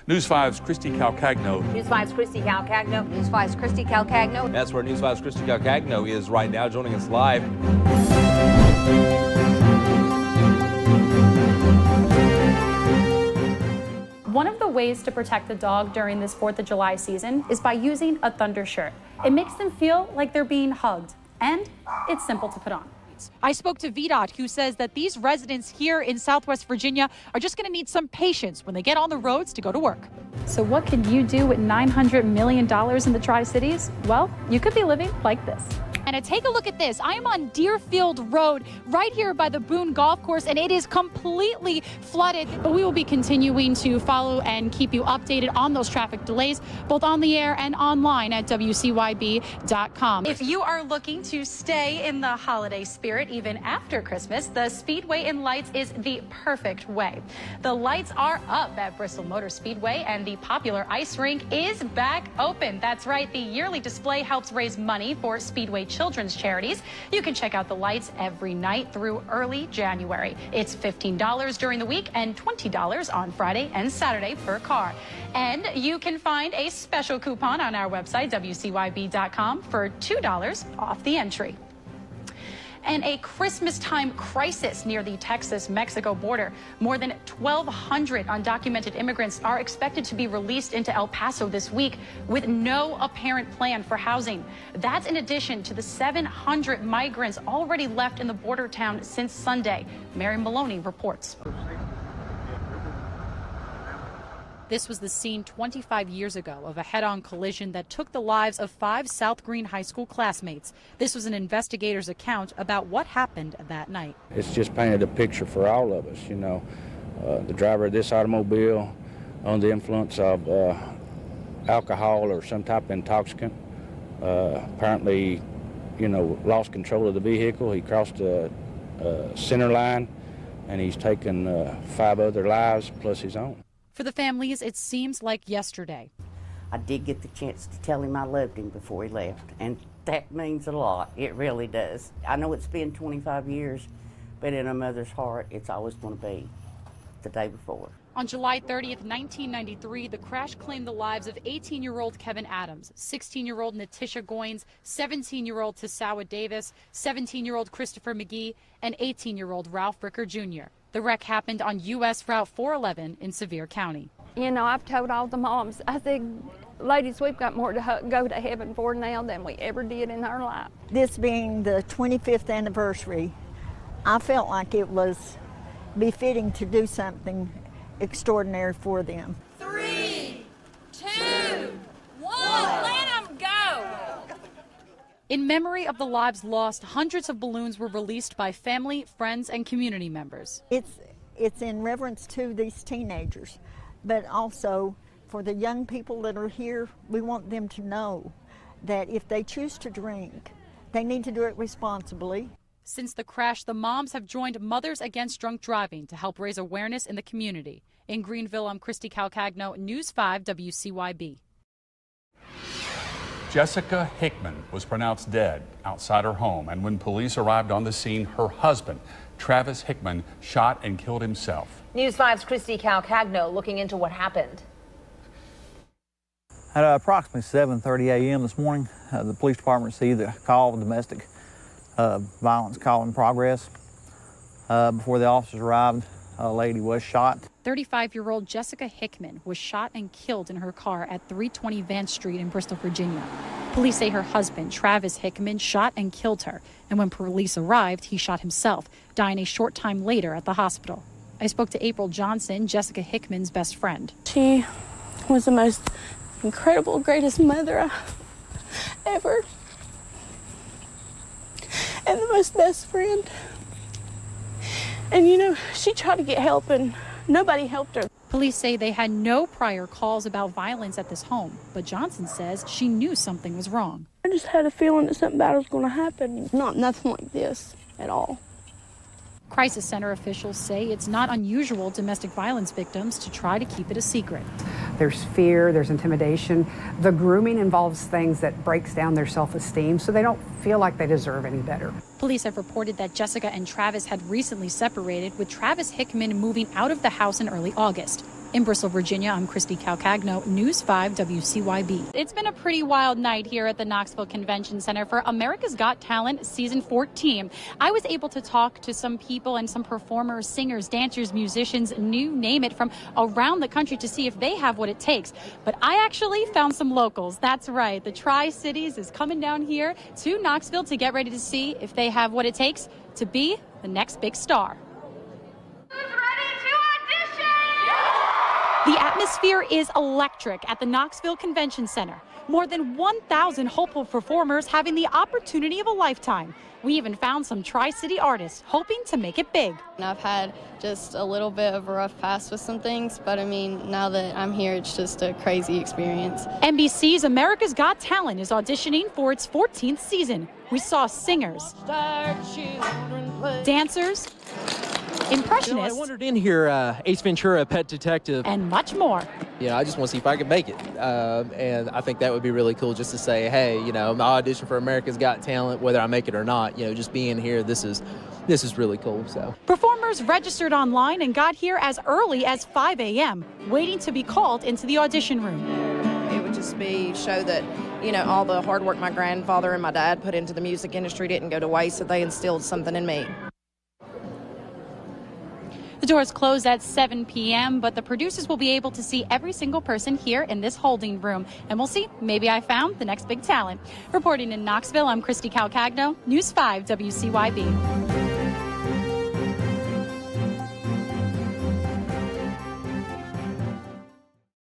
News 5's Christy Calcagno. News 5's Christy Calcagno. News 5's Christy Calcagno. That's where News 5's Christy Calcagno is right now, joining us live. One of the ways to protect the dog during this 4th of July season is by using a Thunder shirt. It makes them feel like they're being hugged, and it's simple to put on. I spoke to VDOT, who says that these residents here in Southwest Virginia are just going to need some patience when they get on the roads to go to work. So what can you do with $900 million in the Tri-Cities? Well, you could be living like this. And to take a look at this, I am on Deerfield Road right here by the Boone Golf Course, and it is completely flooded. But we will be continuing to follow and keep you updated on those traffic delays, both on the air and online at WCYB.com. If you are looking to stay in the holiday spirit even after Christmas, the Speedway in Lights is the perfect way. The lights are up at Bristol Motor Speedway, and the popular ice rink is back open. That's right, the yearly display helps raise money for Speedway children's charities. You can check out the lights every night through early January. It's $15 during the week and $20 on Friday and Saturday per car. And you can find a special coupon on our website, WCYB.com, for $2 off the entry. And a Christmas time crisis near the Texas-Mexico border. More than 1,200 undocumented immigrants are expected to be released into El Paso this week with no apparent plan for housing. That's in addition to the 700 migrants already left in the border town since Sunday. Mary Maloney reports. This was the scene 25 years ago of a head-on collision that took the lives of 5 South Green High School classmates. This was an investigator's account about what happened that night. It's just painted a picture for all of us, you know. The driver of this automobile under the influence of alcohol or some type of intoxicant. Apparently, you know, lost control of the vehicle. He crossed the center line, and he's taken 5 other lives plus his own. For the families, it seems like yesterday. I did get the chance to tell him I loved him before he left, and that means a lot. It really does. I know it's been 25 years, but in a mother's heart, it's always going to be the day before. On July 30th, 1993, the crash claimed the lives of 18-year-old Kevin Adams, 16-year-old Natisha Goins, 17-year-old Tasawa Davis, 17-year-old Christopher McGee, and 18-year-old Ralph Bricker Jr. The wreck happened on U.S. Route 411 in Sevier County. You know, I've told all the moms, I said, ladies, we've got more to go to heaven for now than we ever did in our life. This being the 25th anniversary, I felt like it was befitting to do something extraordinary for them. 3, 2, 1, let them go! In memory of the lives lost, hundreds of balloons were released by family, friends, and community members. It's in reverence to these teenagers, but also for the young people that are here, we want them to know that if they choose to drink, they need to do it responsibly. Since the crash, the moms have joined Mothers Against Drunk Driving to help raise awareness in the community. In Greenville, I'm Christy Calcagno, News 5 WCYB. Jessica Hickman was pronounced dead outside her home, and when police arrived on the scene, her husband, Travis Hickman, shot and killed himself. News 5's Christy Calcagno looking into what happened. At approximately 7:30 a.m. this morning, the police department received a call of domestic violence call in progress. Before the officers arrived, a lady was shot. 35-year-old Jessica Hickman was shot and killed in her car at 320 Vance Street in Bristol, Virginia. Police say her husband, Travis Hickman, shot and killed her. And when police arrived, he shot himself, dying a short time later at the hospital. I spoke to April Johnson, Jessica Hickman's best friend. She was the most incredible, greatest mother ever. And the most best friend. And you know, she tried to get help and nobody helped her. Police say they had no prior calls about violence at this home, but Johnson says she knew something was wrong. I just had a feeling that something bad was going to happen. Nothing like this at all. Crisis Center officials say it's not unusual domestic violence victims to try to keep it a secret. There's fear, there's intimidation. The grooming involves things that breaks down their self-esteem, so they don't feel like they deserve any better. Police have reported that Jessica and Travis had recently separated, with Travis Hickman moving out of the house in early August. In Bristol, Virginia, I'm Christy Calcagno, News 5 WCYB. It's been a pretty wild night here at the Knoxville Convention Center for America's Got Talent Season 14. I was able to talk to some people and some performers, singers, dancers, musicians, you name it, from around the country to see if they have what it takes. But I actually found some locals. That's right. The Tri-Cities is coming down here to Knoxville to get ready to see if they have what it takes to be the next big star. The atmosphere is electric at the Knoxville Convention Center. More than 1,000 hopeful performers having the opportunity of a lifetime. We even found some Tri-City artists hoping to make it big. I've had just a little bit of a rough past with some things, but I mean, now that I'm here, it's just a crazy experience. NBC's America's Got Talent is auditioning for its 14th season. We saw singers, dancers, impressionists, I wandered in here, Ace Ventura, Pet Detective, and much more. I just want to see if I can make it. And I think that would be really cool just to say, hey, I audition for America's Got Talent, whether I make it or not. Just being here, this is really cool. So performers registered online and got here as early as 5 a.m., waiting to be called into the audition room. It would just show that, all the hard work my grandfather and my dad put into the music industry didn't go to waste, that they instilled something in me. The doors close at 7 p.m., but the producers will be able to see every single person here in this holding room. And we'll see, maybe I found the next big talent. Reporting in Knoxville, I'm Christy Calcagno, News 5 WCYB.